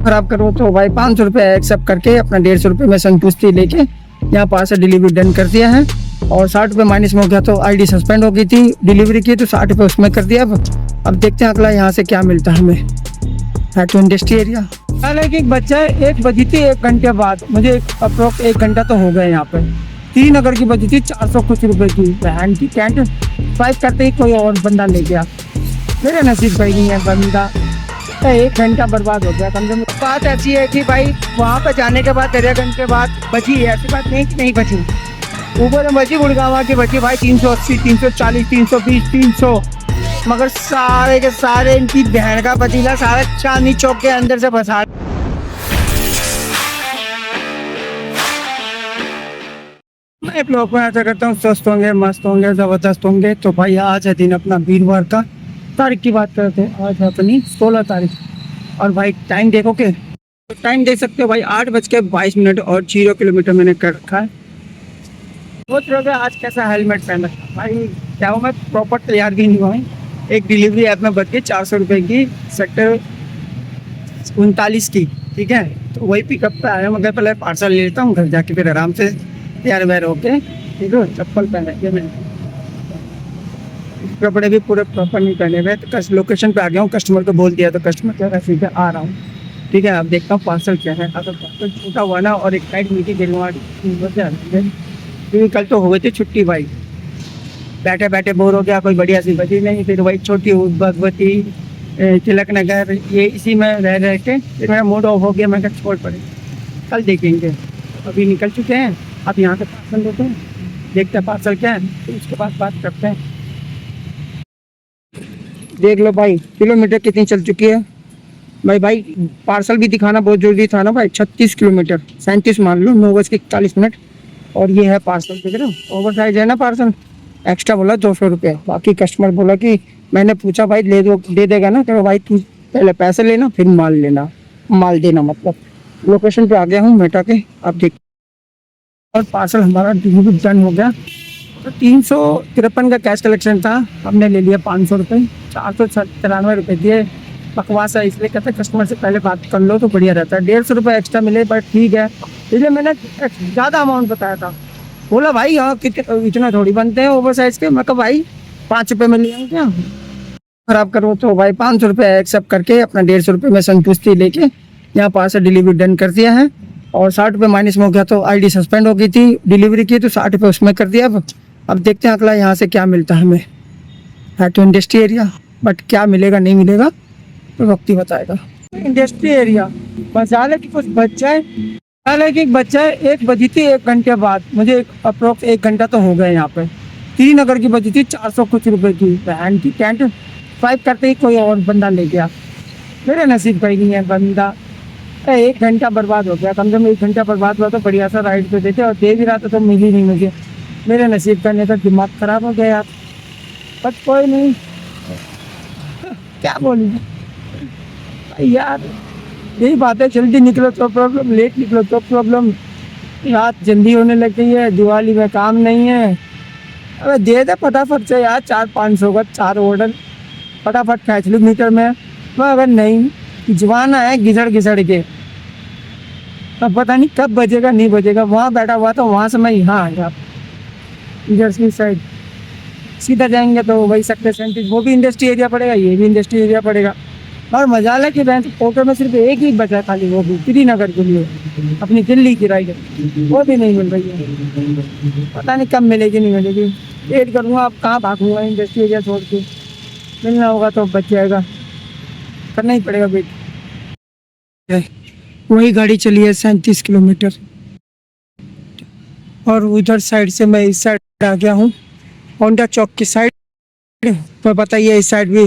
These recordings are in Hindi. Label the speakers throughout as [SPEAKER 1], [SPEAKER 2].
[SPEAKER 1] खराब करो तो भाई 500 रुपये एक्सेप्ट करके अपना 150 रुपये में संतुष्टि लेके यहाँ पास से डिलीवरी डन कर दिया है। और 60 रुपये माइनस में हो गया तो आईडी सस्पेंड हो गई थी, डिलीवरी की तो 60 रुपये उसमें कर दिया। अब देखते हैं अगला यहाँ से क्या मिलता है हमें। है तो इंडस्ट्री एरिया। हालांकि एक बच्चा है, 1 बजी थी, 1 घंटे बाद मुझे अप्रोक्स 1 घंटा तो हो गया यहाँ पे। 3 अगर की बजी थी 400 कुछ रुपये की बहन की कैंट। स्वाइप करते ही कोई और बंदा ले गया, मेरा नसीब भाई नहीं है बंदा। 1 घंटा बर्बाद हो गया कम से कम। बात ऐसी है कि भाई वहाँ पर जाने के बाद दरियागंज के बाद बची है, ऐसी बात नहीं कि नहीं बची। ऊपर में बची गुड़गांव की बची भाई 380, 340, 320, 300, मगर सारे के सारे इनकी बहन का पतीला सारा चांदनी चौक के अंदर से फंसा। मैं ब्लॉग में ऐसा करता हूँ, स्वस्थ होंगे, मस्त होंगे, ज़बरदस्त होंगे। तो भाई आज है दिन अपना वीरवार का। तारीख की बात करते हैं, आज है अपनी 16 तारीख। और भाई टाइम देखो के, टाइम देख सकते हो भाई 8:22 और 0 किलोमीटर मैंने कर रखा है। सोच रहे हो आज कैसा हेलमेट पहन रखा भाई, क्या हो मैं प्रॉपर तैयार भी नहीं हुआ। एक डिलीवरी ऐप में बच गई 400 रुपये की, सेक्टर 39 की, ठीक है। तो वही पिकअप पे आया, मगर पहले पार्सल ले लेता हूँ, घर जाके फिर आराम से तैयार वैर होके, ठीक है। चप्पल पहन के मैंने, कपड़े भी पूरे प्रॉपर नहीं पहने हुए। तो लोकेशन पे आ गया हूँ, कस्टमर को बोल दिया तो कस्टमर कह रहा है सीधे आ रहा हूँ, ठीक है। अब देखता हूँ पार्सल क्या है। अगर पार्सल छोटा हुआ ना और एक साइड मीटिंग क्योंकि कल तो हो गई थी छुट्टी भाई, बैठे बैठे बोर हो गया, कोई बढ़िया सी बची नहीं। फिर वही छोटी भगवती, तिलक नगर, ये इसी में रह रह के फिर मेरा मूड ऑफ हो गया। मैं क्या छोड़ पड़े, कल देखेंगे। अभी निकल चुके हैं, अब यहाँ से पार्सल लेते हैं, देखते हैं पार्सल क्या है, तो उसके बाद बात करते हैं। देख लो भाई किलोमीटर कितनी चल चुकी है। भाई पार्सल भी दिखाना बहुत जरूरी था ना भाई। 36 किलोमीटर, 37 मान लो, 9:41। और ये है पार्सल, देख रहे हो ओवर साइज है ना पार्सल। एक्स्ट्रा बोला 200 रुपये, बाकी कस्टमर बोला कि मैंने पूछा भाई ले दो, दे देगा ना। तो भाई तू पहले पैसे लेना फिर माल लेना, माल देना मतलब। लोकेशन पे आ गया हूँ मेटा के, आप देख। और पार्सल हमारा डिलीवरी डन हो गया। तो 353 का कैश कलेक्शन था, हमने ले लिया 500 रुपये, 493 रुपये दिए। बकवास है, इसलिए कहते हैं कस्टमर से पहले बात कर लो तो बढ़िया रहता है। 150 रुपये एक्स्ट्रा मिले बट ठीक है, इसलिए मैंने ज़्यादा अमाउंट बताया था। बोला भाई हाँ कितने, इतना थोड़ी बनते हैं ओवर साइज के। मैं कहा भाई 5 रुपये में लिया क्या, खराब करो तो भाई 500 रुपये एक्सेप्ट करके अपना 150 रुपये में संतुष्टि लेके यहाँ पास से डिलीवरी डन कर दिया है। और 60 रुपये माइनस में हो गया तो आईडी सस्पेंड हो गई थी, डिलीवरी की तो 60 रुपये उसमें कर दिया। अब देखते हैं अगला यहाँ से क्या मिलता है हमें। है तो इंडस्ट्री एरिया, बट क्या मिलेगा नहीं मिलेगा तो वक्त ही बताएगा। इंडस्ट्री एरिया मसाले की कुछ बच जाए। हालांकि एक बच्चा है, 1 बजी थी, 1 घंटे बाद मुझे अप्रोक्स 1 घंटा तो हो गया यहाँ पे। 3 अगर की बजी थी 400 कुछ रुपये की बहन की कैंट। स्वाइप करते ही कोई और बंदा ले गया, मेरा नसीब भाई नहीं है बंदा। 1 घंटा बर्बाद हो गया, कम से कम 1 घंटा बर्बाद हुआ तो बढ़िया सा राइड पे देते, और दे भी रहा था तो मिली नहीं मुझे। मेरे नसीब का नहीं था, दिमाग ख़राब हो गया यार। बट कोई नहीं, क्या बोलूँ यार, यही बात है। जल्दी निकलो तो प्रॉब्लम, लेट निकलो तो प्रॉब्लम। रात जल्दी होने लग गई है, दिवाली में काम नहीं है। अबे दे दे फटाफट से यार, 400-500 का 4 ऑर्डर फटाफट खींच लो मीटर में। अगर नहीं, जवाना है घिसड़ घिसड़ के, अब पता नहीं कब बजेगा नहीं बजेगा। वहाँ बैठा हुआ तो वहाँ से मैं यहाँ आ गया, इधर की साइड सीधा जाएंगे तो वही सेक्टर 37, वो भी इंडस्ट्री एरिया पड़ेगा, ये भी इंडस्ट्री एरिया पड़ेगा। और मजा है कि बैंक फोटो में सिर्फ एक ही बचा खाली, वो भी श्रीनगर के लिए, अपनी दिल्ली की राइड, वो भी नहीं मिल रही है। पता नहीं कब मिलेगी नहीं मिलेगी। वेट करूँगा, अब कहाँ भागूंगा इंडस्ट्री एरिया छोड़ के। मिलना होगा तो बच जाएगा, करना ही पड़ेगा वेट। वही गाड़ी चली है 37 किलोमीटर, और उधर साइड से मैं इस साइड आ गया हूँ, होंडा चौक की साइड। तो पता ही है इस साइड भी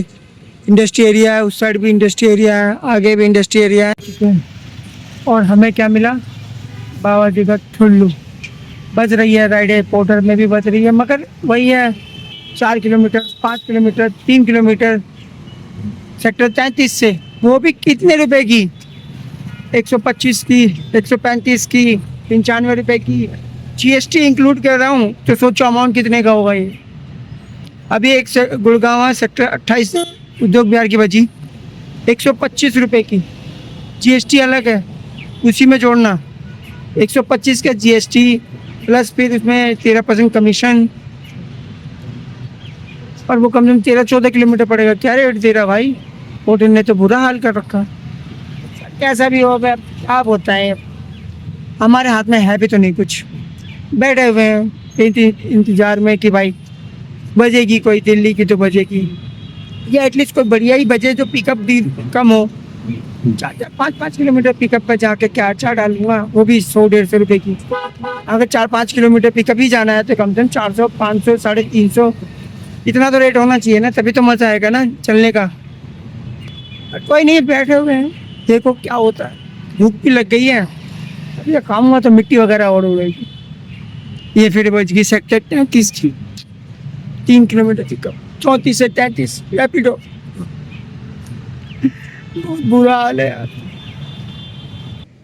[SPEAKER 1] इंडस्ट्री एरिया है, उस साइड भी इंडस्ट्री एरिया है, आगे भी इंडस्ट्री एरिया है। और हमें क्या मिला, बाबा जी का ठुल्लू बज रही है, राइड पोर्टर में भी बज रही है, मगर वही है 4 किलोमीटर, 5 किलोमीटर, 3 किलोमीटर सेक्टर 33 से। वो भी कितने रुपए की, 125 की, 135 की, 95 रुपये की, GST इंक्लूड कर रहा हूँ। तो सोचो अमाउंट कितने का होगा ये। अभी एक गुड़गांव सेक्टर 28 उद्योग बिहार की बची 125 रुपये की, जीएसटी अलग है, उसी में जोड़ना 125 का जीएसटी प्लस फिर इसमें 13% कमीशन, और वो कम से कम 13-14 किलोमीटर पड़ेगा। क्या रेट दे रहा भाई, होटल ने तो बुरा हाल कर रखा। कैसा भी हो, अब होता है, हमारे हाथ में है भी तो नहीं कुछ, बैठे हुए हैं इंतजार में कि भाई बजेगी कोई दिल्ली की तो बजेगी, या एटलीस्ट कोई बढ़िया ही बजे जो पिकअप भी कम हो। 4-5 किलोमीटर पिकअप पर जाके क्या अच्छा डालूंगा, वो भी 100-150 रुपये की। अगर 4-5 किलोमीटर पिकअप ही जाना है तो कम से कम 400, 500, 350 इतना तो रेट होना चाहिए ना, तभी तो मज़ा आएगा ना चलने का। कोई नहीं, बैठे हुए हैं, देखो क्या होता है। भूख भी लग गई है, ये खाऊंगा तो मिट्टी वगैरह और उड़ेगी। ये फिर बज गई सेक्टर 33 की, 3 किलोमीटर पिकअप, 34 से 33 रैपिडो। बहुत बुरा हाल है यार।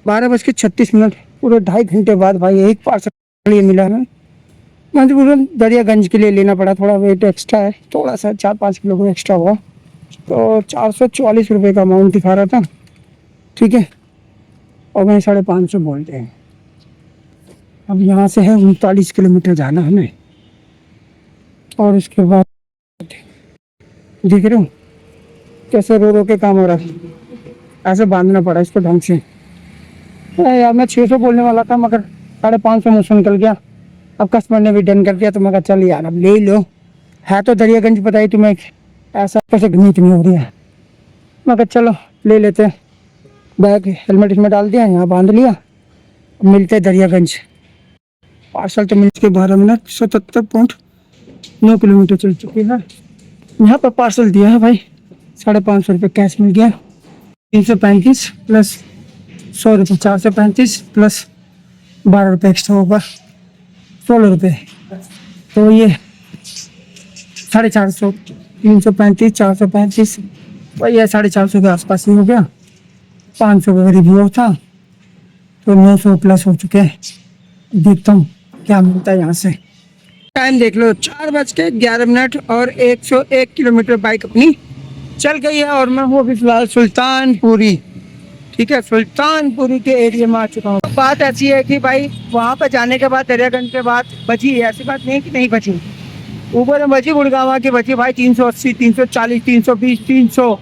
[SPEAKER 1] 12:36, पूरे 2.5 घंटे बाद भाई एक पार्सल ये मिला है। मजबूरन दरियागंज के लिए लेना पड़ा, थोड़ा वेट एक्स्ट्रा है, थोड़ा सा 4-5 किलो का एक्स्ट्रा हुआ, तो 444 रुपये का अमाउंट दिखा रहा था, ठीक है, और मैंने 550 बोलते हैं। अब यहाँ से है 39 किलोमीटर जाना हमें, और उसके बाद देख रहे हो कैसे रो के काम हो रहा है, ऐसे बांधना पड़ा इसको ढंग से। यार मैं 600 बोलने वाला था, मगर 550 मुझसे निकल गया। अब कस्टमर ने भी डन कर दिया, तो मैं कहा चल यार अब ले ही लो, है तो दरियागंज बताई तुम्हें, ऐसा कैसे घनीत नहीं हो रही है। मैं कहा चलो ले लेते हैं, बैग हेलमेट इसमें डाल दिया, यहाँ बांध लिया, मिलते दरियागंज। पार्सल तो मिल के 12 मिनट 77.9 किलोमीटर चल चुकी है। यहाँ पर पार्सल दिया है भाई, 550 रुपये कैश मिल गया, 335 प्लस 100 रुपये, 435 प्लस 12 रुपये एक्स्ट्रा होगा, 16 रुपये, तो ये 450, 335, 435, वही है 450 के आसपास ही हो गया। 500 का रिव्यू था, तो 900 प्लस हो चुके हैं। देखता हूँ क्या मिलता है यहाँ से। टाइम देख लो, 4:11 और 101 किलोमीटर बाइक अपनी चल गई है, और मैं हूँ अभी फिलहाल सुल्तानपुरी, ठीक है, सुल्तानपुरी के एरिया में आ चुका हूँ। बात ऐसी है कि भाई वहाँ पर जाने के बाद दरियागंज के बाद बची, ऐसी बात नहीं कि नहीं बची, ऊपर में बची गुड़गांव की बची भाई 380, 340, 320, 300,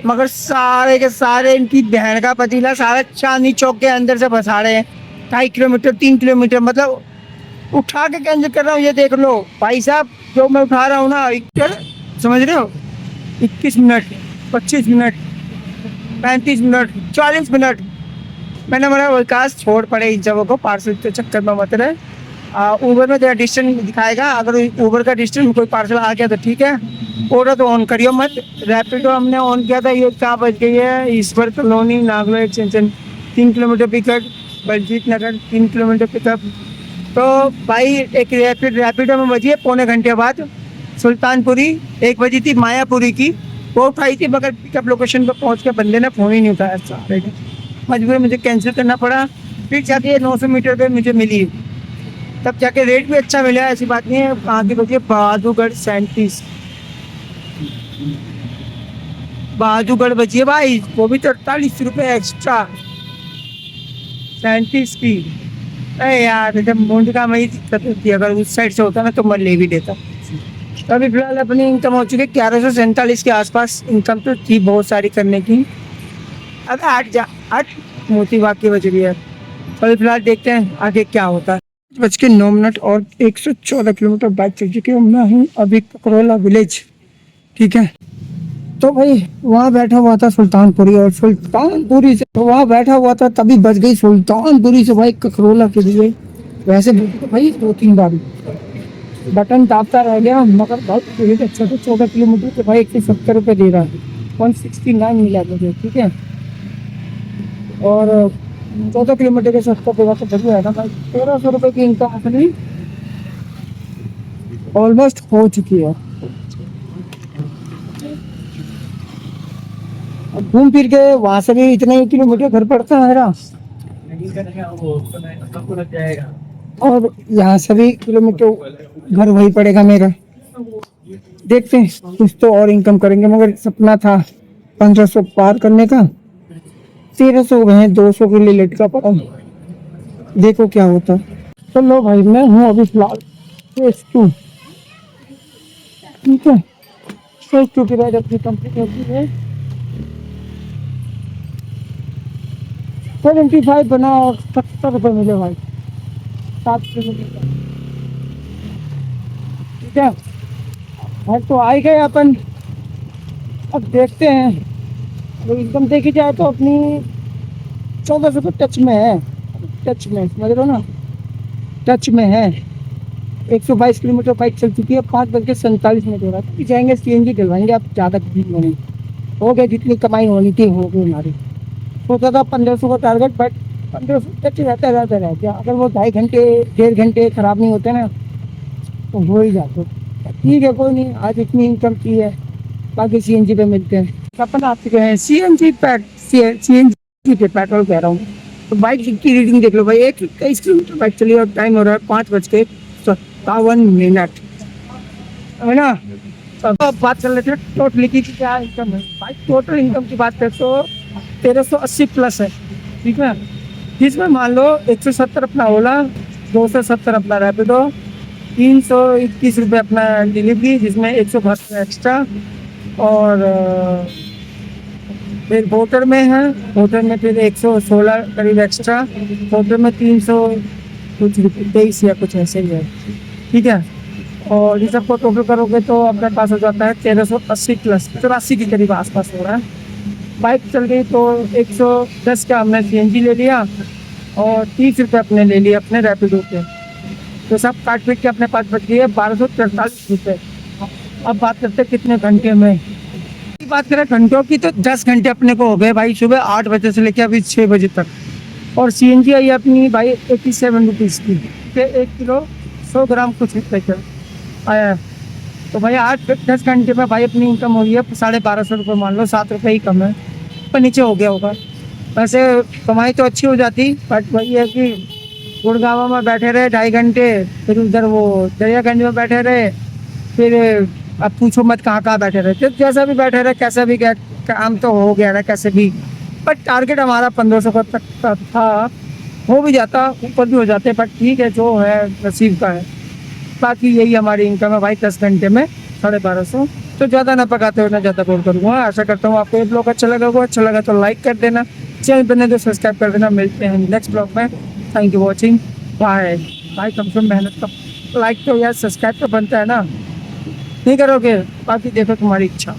[SPEAKER 1] मगर सारे के सारे इनकी बहन का पतीला सारा चांदनी चौक के अंदर से फंसा रहे हैं। 2.5 किलोमीटर 3 किलोमीटर, मतलब उठा के कैंसिल कर रहा हूँ। ये देख लो भाई साहब, जो मैं उठा रहा हूँ ना, समझ रहे हो, 21 मिनट, 25 मिनट, 35 मिनट, 40 मिनट। मैंने बोला विकास छोड़ पड़े इन सबों को, पार्सल के चक्कर में मत रहे। ऊबर में तेरा डिस्टेंस दिखाएगा, अगर ऊबर का डिस्टेंस कोई पार्सल आ गया तो ठीक है, ऑर्डर तो ऑन करियो मत। रैपिडो हमने ऑन किया था, ये कहाँ बच गई है, Ishwar colony Nangloi extension, 3 kilometre pickup, Baljeet Nagar 3 kilometre pickup. तो भाई एक रैपिडो में बजी है पौने घंटे बाद, सुल्तानपुरी 1 बजी थी मायापुरी की, वो उठाई थी, मगर पिकअप लोकेशन पर पहुँच के बंदे ने फ़ोन ही नहीं उठाया। मजबूर मुझे कैंसिल करना पड़ा, फिर जाके 900 मीटर पे मुझे मिली, तब जाके रेट भी अच्छा मिला, ऐसी बात नहीं है। कहाँ की बची, बहादुरगढ़ 37, बहादुरगढ़ बची है भाई, वो भी तो 48 रुपये एक्स्ट्रा, 37 की। अरे यार जब मुंड का मैं दिक्कत होती है, अगर उस साइड से होता ना तो मैं ले भी देता। तो अभी फिलहाल अपनी इनकम हो चुकी है 1147 के आसपास, इनकम तो थी बहुत सारी करने की। अब 8 मोती बाग की बच रही है, तो अभी फिलहाल देखते हैं आगे क्या होता है। 8:09 और 114 किलोमीटर बाइक चल चुकी है। मैं हूँ अभी ककरोला विलेज, ठीक है। तो भाई वहाँ बैठा हुआ था सुल्तानपुरी, और सुल्तानपुरी से वहाँ बैठा हुआ था, तभी बच गई सुल्तानपुरी से भाई ककरोला के लिए। वैसे तो भाई 2-3 बार बटन दाबता रह गया, मगर बहुत अच्छा था। 14 किलोमीटर के भाई 170 रुपये दे रहा है, 169 मिला मुझे, ठीक है। और 14 किलोमीटर के 70 पे तो बढ़िया है ना भाई। 1300 रुपये की इनकम अपनी ऑलमोस्ट हो चुकी है। घूम फिर के वहां से भी इतने ही किलोमीटर घर पड़ता है मेरा, और यहाँ से भी किलोमीटर घर वही पड़ेगा मेरा। देखते हैं कुछ तो और इनकम करेंगे, मगर सपना था 1500 पार करने का, 1300 हुए हैं, 200 के लिए लटका पड़ा, देखो क्या होता है। तो लो भाई, मैं हूँ अभी फिलहाल फेज 2, ठीक है। फेज 2 की राइड अपनी कंप्लीट होती है। 75 बना और 70 रुपये मिले भाई, 7 किलोमीटर, ठीक है भाई। तो आ ही गए अपन, अब देखते हैं। तो इनकम देखी जाए तो अपनी 1400 के टच में है, टच में, समझ रहे हो ना, टच में है। 122 किलोमीटर बाइक चल चुकी है, 5:47 हो रहा है। जाएंगे सीएनजी डलवाएंगे, अब ज़्यादा कुछ नहीं हो गया, जितनी कमाई होनी थी हो गई हमारी। सोचा था 1500 का टारगेट, बट 1500 टच रहता रह गया। अगर वो 2.5 घंटे 1.5 घंटे खराब नहीं होते ना तो हो ही जाते। ठीक है, कोई नहीं, आज इतनी इनकम की है, बाकी सीएनजी पे मिलते हैं। अपन आ चुके हैं सीएनजी पे, पेट्रोल कह रहा हूँ। तो बाइक की रीडिंग देख लो भाई, 21 किलोमीटर बाइक चली और टाइम हो रहा है 5:57 है ना। अब बात कर लेते हैं टोटली की क्या इनकम है भाई। टोटल इनकम की बात करें तो 1380 प्लस है, ठीक है। जिसमें मान लो 170 अपना ओला, 270 अपना रैपिडो, 321 रुपये अपना डिलीवरी, जिसमें 172 एक्स्ट्रा, और फिर वोटर में है, वोटर में फिर 116 करीब एक्स्ट्रा, वोटर में 300 कुछ 23 या कुछ ऐसे ही है, ठीक है। और ये सबको टोटल करोगे तो अपने पास हो जाता है 1380 प्लस, 84 के करीब आसपास हो रहा है। बाइक चल गई तो 110 का हमने सीएनजी ले लिया और 30 रुपये अपने ले लिए अपने रैपिडो के। तो सब काट पीट के अपने पास बच गई है 1243 रुपये। अब बात करते हैं कितने घंटे में। बात करें घंटों की तो 10 घंटे अपने को हो गए भाई, सुबह 8 बजे से लेकर अभी 6 बजे तक। और सीएनजी आई अपनी भाई 87 रुपीज़ की, 1 किलो 100 ग्राम कुछ पैकेट आया है। तो भाई 8-10 घंटे में भाई अपनी इनकम हो रही है 1250 रुपये, मान लो 7 रुपये ही कम है, पर नीचे हो गया होगा। वैसे कमाई तो अच्छी हो जाती, बट वही है कि गुड़गांव में बैठे रहे 2.5 घंटे, फिर उधर वो दरियागंज में बैठे रहे, फिर अब पूछो मत कहाँ कहाँ बैठे रहे। तो जैसा भी बैठे रहे, कैसा भी गया काम तो हो गया ना कैसे भी। बट टारगेट हमारा 1500 का तक का था, हो भी जाता, ऊपर भी हो जाते, बट ठीक है, जो है नसीब का है। बाकी यही हमारी इनकम है भाई 10 घंटे में 1250। तो ज़्यादा ना पकाते हो ना ज़्यादा बोल करूँगा। आशा करता हूँ आपको ये ब्लॉग अच्छा लगा होगा। अच्छा लगा तो लाइक कर देना, चैनल बने तो सब्सक्राइब कर देना। मिलते हैं नेक्स्ट ब्लॉग में। Thank you watching, bye. भाई कम से कम मेहनत का लाइक तो यार, सब्सक्राइब तो बनता है ना, नहीं करोगे बाकी देखो तुम्हारी इच्छा।